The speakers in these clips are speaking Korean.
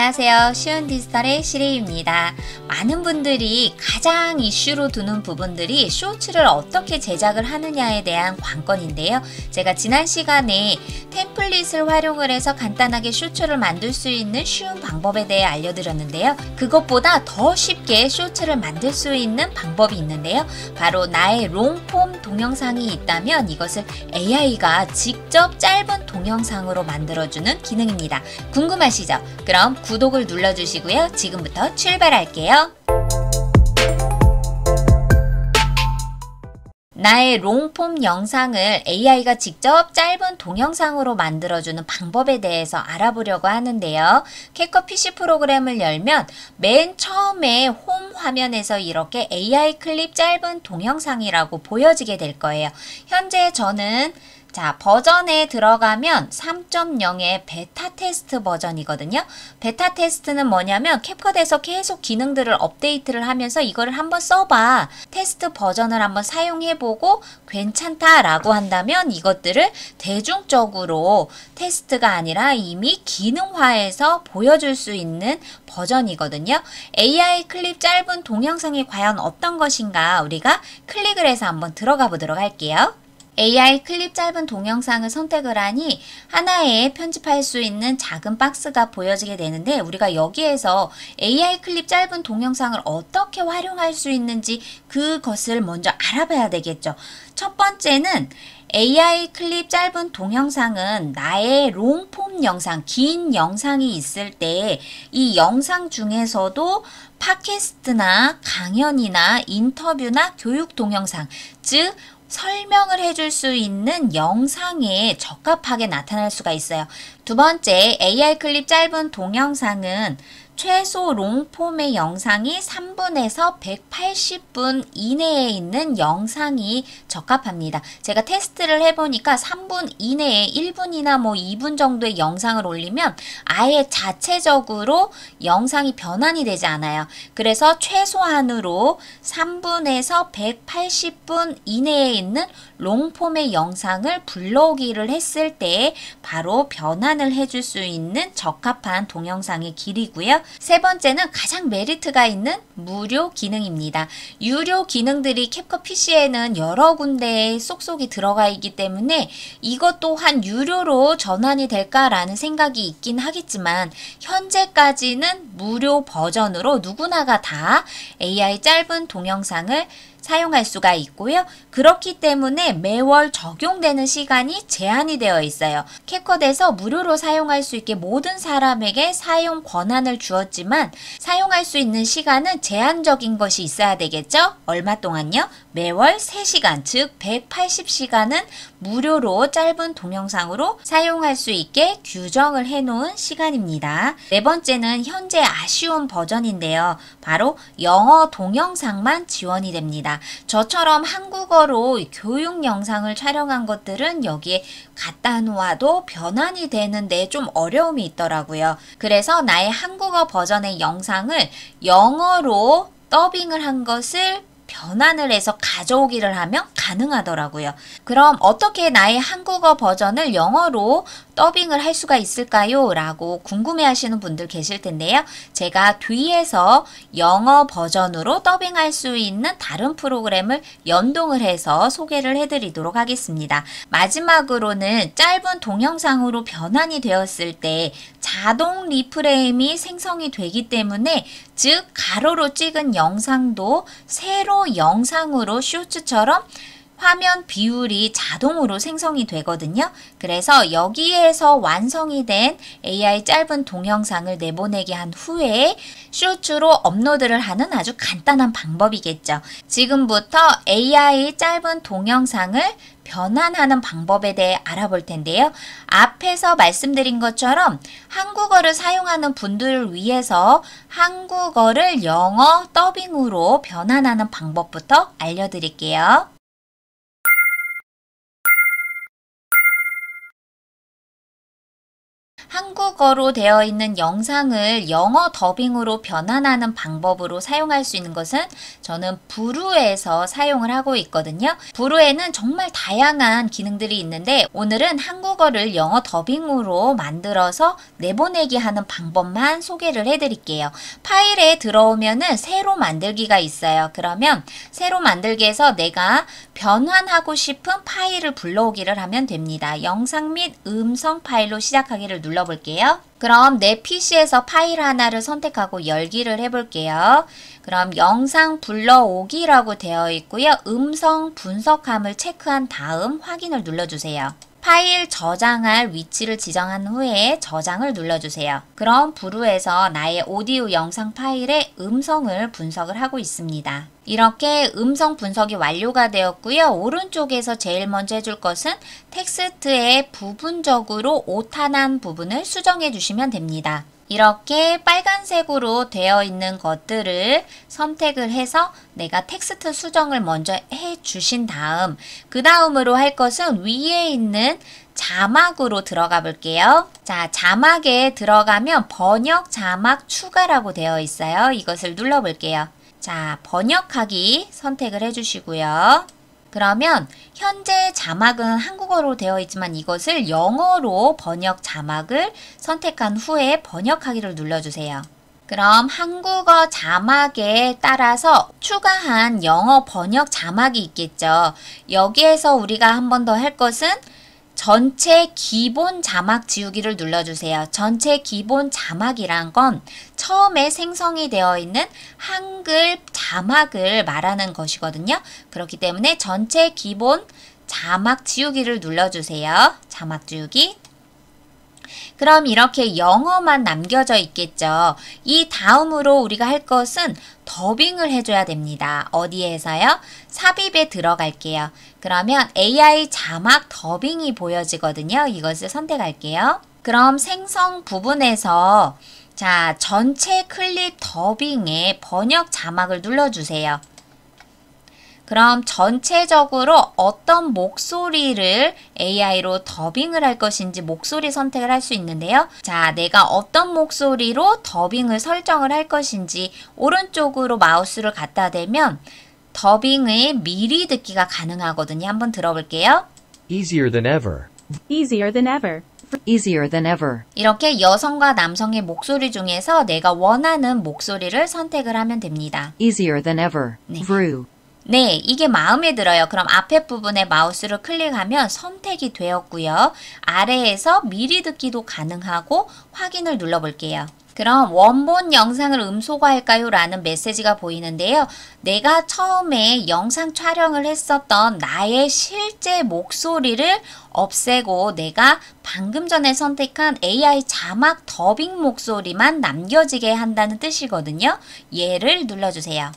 안녕하세요. 쉬운 디지털의 시리입니다. 많은 분들이 가장 이슈로 두는 부분들이 쇼츠를 어떻게 제작을 하느냐에 대한 관건인데요. 제가 지난 시간에 템플릿을 활용을 해서 간단하게 쇼츠를 만들 수 있는 쉬운 방법에 대해 알려드렸는데요. 그것보다 더 쉽게 쇼츠를 만들 수 있는 방법이 있는데요. 바로 나의 롱폼 동영상이 있다면 이것을 AI가 직접 짧은 동영상으로 만들어주는 기능입니다. 궁금하시죠? 그럼 구독을 눌러주시고요. 지금부터 출발할게요. 나의 롱폼 영상을 AI가 직접 짧은 동영상으로 만들어주는 방법에 대해서 알아보려고 하는데요. 캡컷 PC 프로그램을 열면 맨 처음에 홈 화면에서 이렇게 AI 클립 짧은 동영상이라고 보여지게 될 거예요. 현재 저는 버전에 들어가면 3.0의 베타 테스트 버전이거든요. 베타 테스트는 뭐냐면 캡컷에서 계속 기능들을 업데이트를 하면서 이거를 한번 써봐. 테스트 버전을 한번 사용해보고 괜찮다라고 한다면 이것들을 대중적으로 테스트가 아니라 이미 기능화해서 보여줄 수 있는 버전이거든요. AI 클립 짧은 동영상이 과연 어떤 것인가 우리가 클릭을 해서 한번 들어가 보도록 할게요. AI 클립 짧은 동영상을 선택을 하니 하나에 편집할 수 있는 작은 박스가 보여지게 되는데 우리가 여기에서 AI 클립 짧은 동영상을 어떻게 활용할 수 있는지 그것을 먼저 알아봐야 되겠죠. 첫 번째는 AI 클립 짧은 동영상은 나의 롱폼 영상, 긴 영상이 있을 때 이 영상 중에서도 팟캐스트나 강연이나 인터뷰나 교육 동영상, 즉 설명을 해줄 수 있는 영상에 적합하게 나타날 수가 있어요. 두 번째, AI 클립 짧은 동영상은 최소 롱폼의 영상이 3분에서 180분 이내에 있는 영상이 적합합니다. 제가 테스트를 해보니까 3분 이내에 1분이나 2분 정도의 영상을 올리면 아예 자체적으로 영상이 변환이 되지 않아요. 그래서 최소한으로 3분에서 180분 이내에 있는 롱폼의 영상을 불러오기를 했을 때 바로 변환을 해줄 수 있는 적합한 동영상의 길이고요. 세 번째는 가장 메리트가 있는 무료 기능입니다. 유료 기능들이 캡컷 PC에는 여러 군데에 쏙쏙이 들어가 있기 때문에 이것 또한 유료로 전환이 될까라는 생각이 있긴 하겠지만 현재까지는 무료 버전으로 누구나가 다 AI 짧은 동영상을 사용할 수가 있고요. 그렇기 때문에 매월 적용되는 시간이 제한이 되어 있어요. 캡컷에서 무료로 사용할 수 있게 모든 사람에게 사용 권한을 주었지만 사용할 수 있는 시간은 제한적인 것이 있어야 되겠죠? 얼마 동안요? 매월 3시간, 즉 180시간은 무료로 짧은 동영상으로 사용할 수 있게 규정을 해놓은 시간입니다. 네 번째는 현재 아쉬운 버전인데요. 바로 영어 동영상만 지원이 됩니다. 저처럼 한국어로 교육 영상을 촬영한 것들은 여기에 갖다 놓아도 변환이 되는데 좀 어려움이 있더라고요. 그래서 나의 한국어 버전의 영상을 영어로 더빙을 한 것을 변환을 해서 가져오기를 하면 가능하더라고요. 그럼 어떻게 나의 한국어 버전을 영어로 더빙을 할 수가 있을까요? 라고 궁금해 하시는 분들 계실 텐데요. 제가 뒤에서 영어 버전으로 더빙할 수 있는 다른 프로그램을 연동을 해서 소개를 해드리도록 하겠습니다. 마지막으로는 짧은 동영상으로 변환이 되었을 때 자동 리프레임이 생성이 되기 때문에 즉 가로로 찍은 영상도 세로 영상으로 쇼츠처럼 화면 비율이 자동으로 생성이 되거든요. 그래서 여기에서 완성이 된 AI 짧은 동영상을 내보내게 한 후에 쇼츠로 업로드를 하는 아주 간단한 방법이겠죠. 지금부터 AI 짧은 동영상을 변환하는 방법에 대해 알아볼 텐데요. 앞에서 말씀드린 것처럼 한국어를 사용하는 분들을 위해서 한국어를 영어 더빙으로 변환하는 방법부터 알려드릴게요. 한국어로 되어 있는 영상을 영어 더빙으로 변환하는 방법으로 사용할 수 있는 것은 저는 브루에서 사용을 하고 있거든요. 브루에는 정말 다양한 기능들이 있는데 오늘은 한국어를 영어 더빙으로 만들어서 내보내기 하는 방법만 소개를 해드릴게요. 파일에 들어오면은 새로 만들기가 있어요. 그러면 새로 만들기에서 내가 변환하고 싶은 파일을 불러오기를 하면 됩니다. 영상 및 음성 파일로 시작하기를 눌러볼게요. 그럼 내 PC에서 파일 하나를 선택하고 열기를 해볼게요. 그럼 영상 불러오기라고 되어 있고요. 음성 분석함을 체크한 다음 확인을 눌러주세요. 파일 저장할 위치를 지정한 후에 저장을 눌러주세요. 그럼 브루에서 나의 오디오 영상 파일의 음성을 분석을 하고 있습니다. 이렇게 음성 분석이 완료가 되었고요. 오른쪽에서 제일 먼저 해줄 것은 텍스트의 부분적으로 오타난 부분을 수정해 주시면 됩니다. 이렇게 빨간색으로 되어 있는 것들을 선택을 해서 내가 텍스트 수정을 먼저 해 주신 다음 그 다음으로 할 것은 위에 있는 자막으로 들어가 볼게요. 자, 자막에 들어가면 번역 자막 추가라고 되어 있어요. 이것을 눌러 볼게요. 자, 번역하기 선택을 해 주시고요. 그러면 현재 자막은 한국어로 되어 있지만 이것을 영어로 번역 자막을 선택한 후에 번역하기를 눌러주세요. 그럼 한국어 자막에 따라서 추가한 영어 번역 자막이 있겠죠. 여기에서 우리가 한 번 더 할 것은 전체 기본 자막 지우기를 눌러주세요. 전체 기본 자막이란 건 처음에 생성이 되어 있는 한글 자막을 말하는 것이거든요. 그렇기 때문에 전체 기본 자막 지우기를 눌러주세요. 자막 지우기. 그럼 이렇게 영어만 남겨져 있겠죠. 이 다음으로 우리가 할 것은 더빙을 해줘야 됩니다. 어디에서요? 삽입에 들어갈게요. 그러면 AI 자막 더빙이 보여지거든요. 이것을 선택할게요. 그럼 생성 부분에서 자, 전체 클립 더빙에 번역 자막을 눌러주세요. 그럼 전체적으로 어떤 목소리를 AI로 더빙을 할 것인지 목소리 선택을 할 수 있는데요. 자, 내가 어떤 목소리로 더빙을 설정을 할 것인지 오른쪽으로 마우스를 갖다 대면 더빙의 미리 듣기가 가능하거든요. 한번 들어볼게요. Easier than ever. Easier than ever. Easier than ever. 이렇게 여성과 남성의 목소리 중에서 내가 원하는 목소리를 선택을 하면 됩니다. Easier than ever. 네. Brew. 네, 이게 마음에 들어요. 그럼 앞에 부분에 마우스를 클릭하면 선택이 되었고요. 아래에서 미리 듣기도 가능하고 확인을 눌러볼게요. 그럼 원본 영상을 음소거할까요? 라는 메시지가 보이는데요. 내가 처음에 영상 촬영을 했었던 나의 실제 목소리를 없애고 내가 방금 전에 선택한 AI 자막 더빙 목소리만 남겨지게 한다는 뜻이거든요. 얘를 눌러주세요.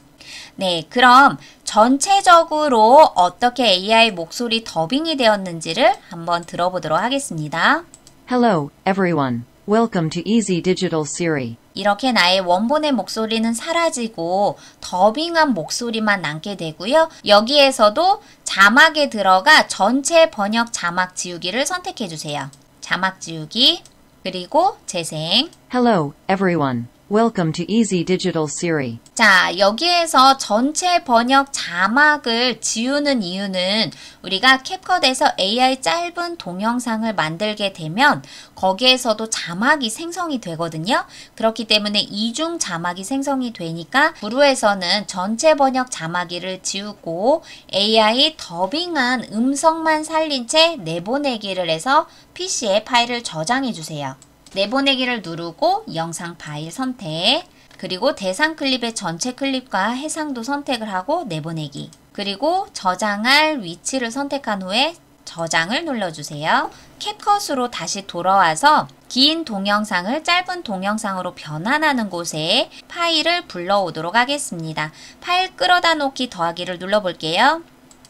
네, 그럼 전체적으로 어떻게 AI 목소리 더빙이 되었는지를 한번 들어보도록 하겠습니다. Hello, everyone. Welcome to Easy Digital Siri. 이렇게 나의 원본의 목소리는 사라지고 더빙한 목소리만 남게 되고요. 여기에서도 자막에 들어가 전체 번역 자막 지우기를 선택해 주세요. 자막 지우기, 그리고 재생. Hello, everyone. Welcome to Easy Digital Siri. 자, 여기에서 전체 번역 자막을 지우는 이유는 우리가 캡컷에서 AI 짧은 동영상을 만들게 되면 거기에서도 자막이 생성이 되거든요. 그렇기 때문에 이중 자막이 생성이 되니까 브루에서는 전체 번역 자막을 지우고 AI 더빙한 음성만 살린 채 내보내기를 해서 PC에 파일을 저장해 주세요. 내보내기를 누르고 영상 파일 선택, 그리고 대상 클립의 전체 클립과 해상도 선택을 하고 내보내기, 그리고 저장할 위치를 선택한 후에 저장을 눌러주세요. 캡컷으로 다시 돌아와서 긴 동영상을 짧은 동영상으로 변환하는 곳에 파일을 불러오도록 하겠습니다. 파일 끌어다 놓기 더하기를 눌러볼게요.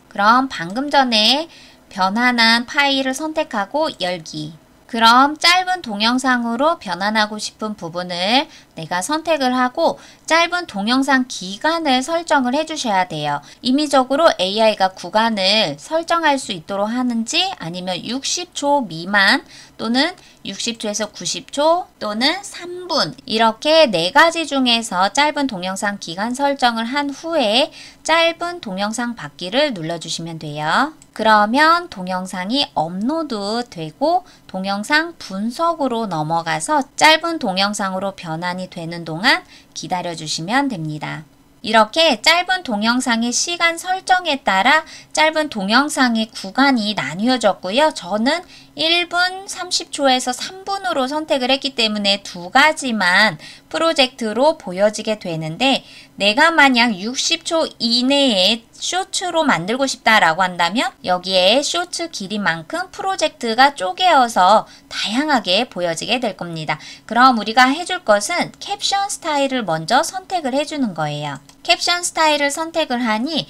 그럼 방금 전에 변환한 파일을 선택하고 열기. 그럼 짧은 동영상으로 변환하고 싶은 부분을 내가 선택을 하고 짧은 동영상 기간을 설정을 해주셔야 돼요. 임의적으로 AI가 구간을 설정할 수 있도록 하는지 아니면 60초 미만 또는 60초에서 90초 또는 3분 이렇게 4가지 중에서 짧은 동영상 기간 설정을 한 후에 짧은 동영상 받기를 눌러주시면 돼요. 그러면 동영상이 업로드 되고 동영상 분석으로 넘어가서 짧은 동영상으로 변환이 되는 동안 기다려주시면 됩니다. 이렇게 짧은 동영상의 시간 설정에 따라 짧은 동영상의 구간이 나뉘어졌고요. 저는 1분 30초에서 3분으로 선택을 했기 때문에 2가지만 프로젝트로 보여지게 되는데 내가 만약 60초 이내에 쇼츠로 만들고 싶다라고 한다면 여기에 쇼츠 길이만큼 프로젝트가 쪼개어서 다양하게 보여지게 될 겁니다. 그럼 우리가 해줄 것은 캡션 스타일을 먼저 선택을 해주는 거예요. 캡션 스타일을 선택을 하니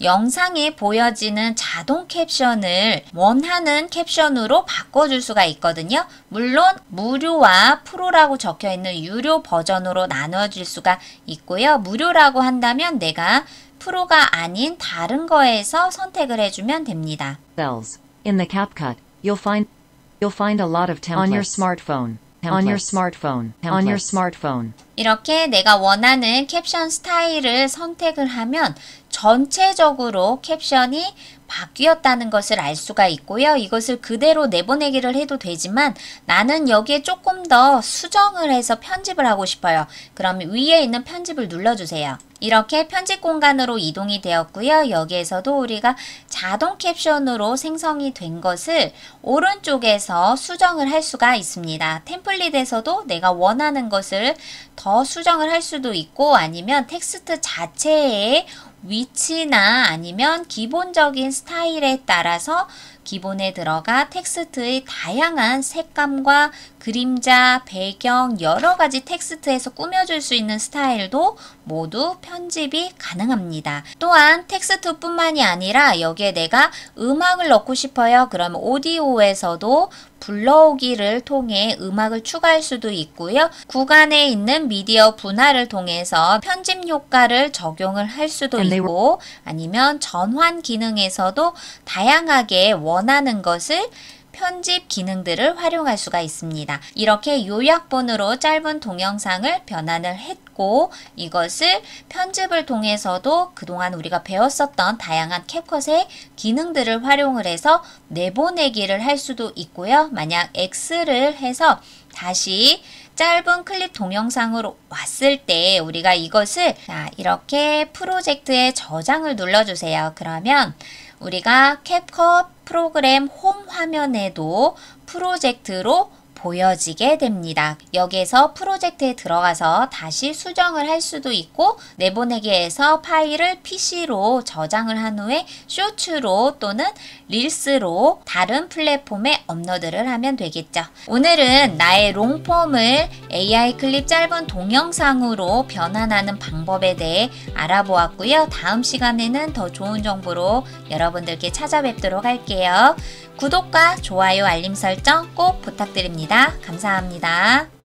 영상에 보여지는 자동 캡션을 원하는 캡션으로 바꿔줄 수가 있거든요. 물론 무료와 프로라고 적혀있는 유료 버전으로 나눠질 수가 있고요. 무료라고 한다면 내가 프로가 아닌 다른 거에서 선택을 해주면 됩니다. Cells. In the CapCut, you'll find a lot of templates on your smartphone. On your smartphone. On your smartphone. 이렇게 내가 원하는 캡션 스타일을 선택을 하면 전체적으로 캡션이 바뀌었다는 것을 알 수가 있고요. 이것을 그대로 내보내기를 해도 되지만 나는 여기에 조금 더 수정을 해서 편집을 하고 싶어요. 그럼 위에 있는 편집을 눌러주세요. 이렇게 편집 공간으로 이동이 되었고요. 여기에서도 우리가 자동 캡션으로 생성이 된 것을 오른쪽에서 수정을 할 수가 있습니다. 템플릿에서도 내가 원하는 것을 더 수정을 할 수도 있고 아니면 텍스트 자체의 위치나 아니면 기본적인 스타일에 따라서 기본에 들어가 텍스트의 다양한 색감과 그림자, 배경, 여러가지 텍스트에서 꾸며줄 수 있는 스타일도 모두 편집이 가능합니다. 또한 텍스트뿐만이 아니라 여기에 내가 음악을 넣고 싶어요. 그럼 오디오에서도 불러오기를 통해 음악을 추가할 수도 있고요. 구간에 있는 미디어 분할을 통해서 편집 효과를 적용을 할 수도 있고 아니면 전환 기능에서도 다양하게 원하는 것을 편집 기능들을 활용할 수가 있습니다. 이렇게 요약본으로 짧은 동영상을 변환을 했고 이것을 편집을 통해서도 그동안 우리가 배웠었던 다양한 캡컷의 기능들을 활용을 해서 내보내기를 할 수도 있고요. 만약 X를 해서 다시 짧은 클립 동영상으로 왔을 때 우리가 이것을 이렇게 프로젝트에 저장을 눌러주세요. 그러면 우리가 캡컷 프로그램 홈 화면에도 프로젝트로 보여지게 됩니다. 여기에서 프로젝트에 들어가서 다시 수정을 할 수도 있고 내보내기에서 파일을 PC로 저장을 한 후에 쇼츠로 또는 릴스로 다른 플랫폼에 업로드를 하면 되겠죠. 오늘은 나의 롱폼을 AI 클립 짧은 동영상으로 변환하는 방법에 대해 알아보았고요. 다음 시간에는 더 좋은 정보로 여러분들께 찾아뵙도록 할게요. 구독과 좋아요, 알림 설정 꼭 부탁드립니다. 감사합니다.